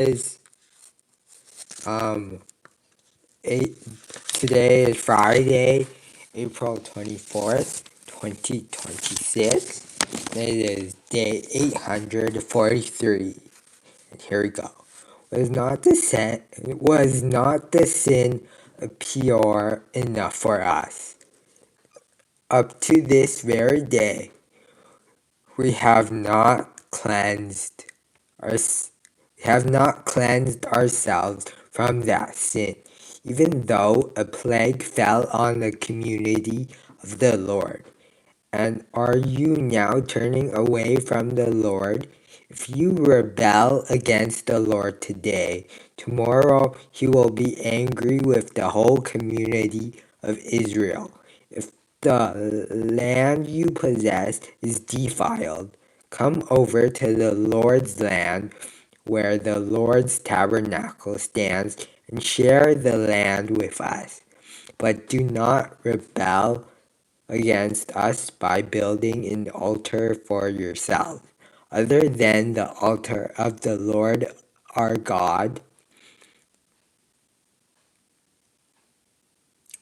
is um eight today is Friday, April 24th, 2026. It is day 843. And here we go. Was not the sin pure enough for us? Up to this very day, we have not cleansed us. We have not cleansed ourselves from that sin, even though a plague fell on the community of the Lord. And are you now turning away from the Lord? If you rebel against the Lord today, tomorrow he will be angry with the whole community of Israel. If the land you possess is defiled, come over to the Lord's land where the Lord's tabernacle stands and share the land with us. But do not rebel against us by building an altar for yourself, other than the altar of the Lord our God.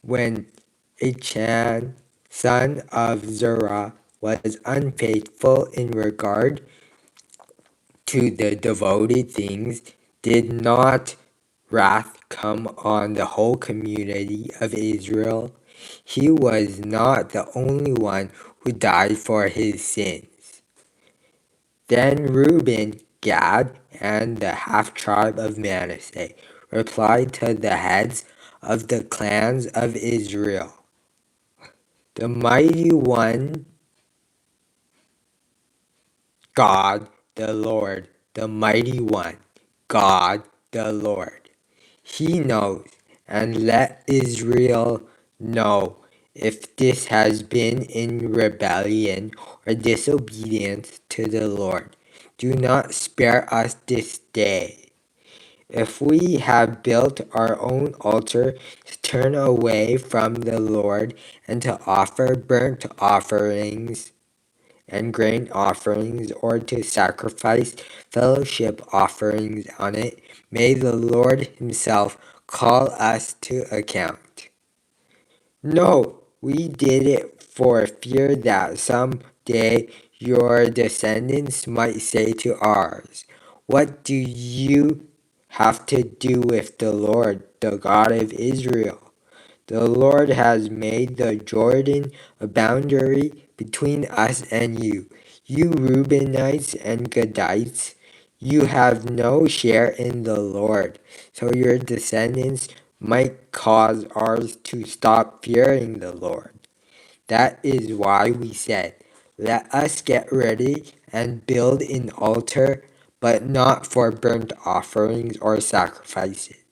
When Achan, son of Zerah, was unfaithful in regard to the devoted things, did not wrath come on the whole community of Israel? He was not the only one who died for his sins. Then Reuben, Gad, and the half-tribe of Manasseh replied to the heads of the clans of Israel, "The mighty one, God the Lord, the mighty one, God the Lord. He knows, and let Israel know if this has been in rebellion or disobedience to the Lord. Do not spare us this day. If we have built our own altar to turn away from the Lord and to offer burnt offerings and grain offerings, or to sacrifice fellowship offerings on it, may the Lord himself call us to account. No, we did it for fear that some day your descendants might say to ours, 'What do you have to do with the Lord, the God of Israel?' The Lord has made the Jordan a boundary between us and you. You Reubenites and Gadites, you have no share in the Lord, so your descendants might cause ours to stop fearing the Lord. That is why we said, 'Let us get ready and build an altar, but not for burnt offerings or sacrifices.'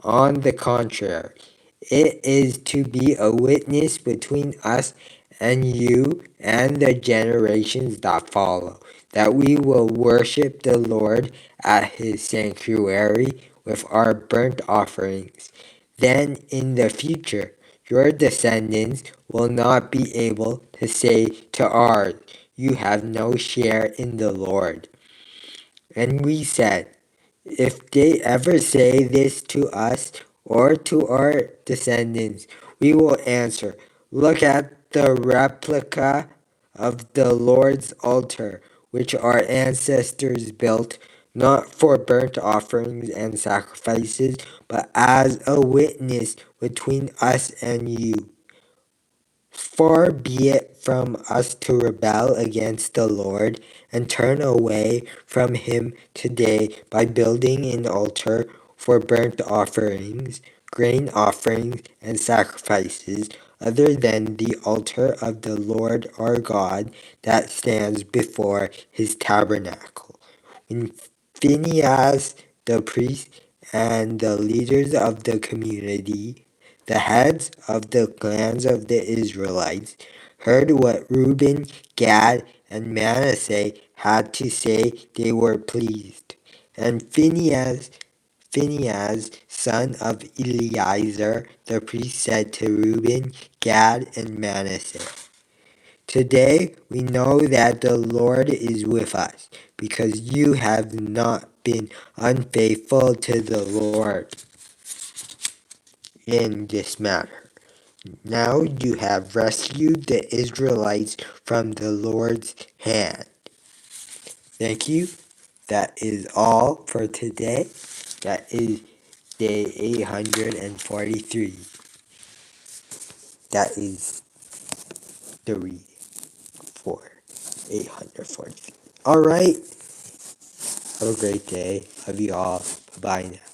On the contrary, it is to be a witness between us and you and the generations that follow, that we will worship the Lord at his sanctuary with our burnt offerings. Then in the future, your descendants will not be able to say to ours, 'You have no share in the Lord.'" And we said, "If they ever say this to us or to our descendants, we will answer, 'Look at the replica of the Lord's altar, which our ancestors built, not for burnt offerings and sacrifices, but as a witness between us and you.' Far be it from us to rebel against the Lord and turn away from him today by building an altar for burnt offerings, grain offerings, and sacrifices, other than the altar of the Lord our God that stands before his tabernacle. When Phinehas the priest and the leaders of the community, the heads of the clans of the Israelites, heard what Reuben, Gad, and Manasseh had to say, they were pleased. And Phinehas, son of Eleazar the priest, said to Reuben, Gad, and Manasseh, "Today we know that the Lord is with us, because you have not been unfaithful to the Lord in this matter. Now you have rescued the Israelites from the Lord's hand. Thank you. That is all for today. That is day 843. That is the reading for 843. All right. Have a great day. Love you all. Bye-bye now.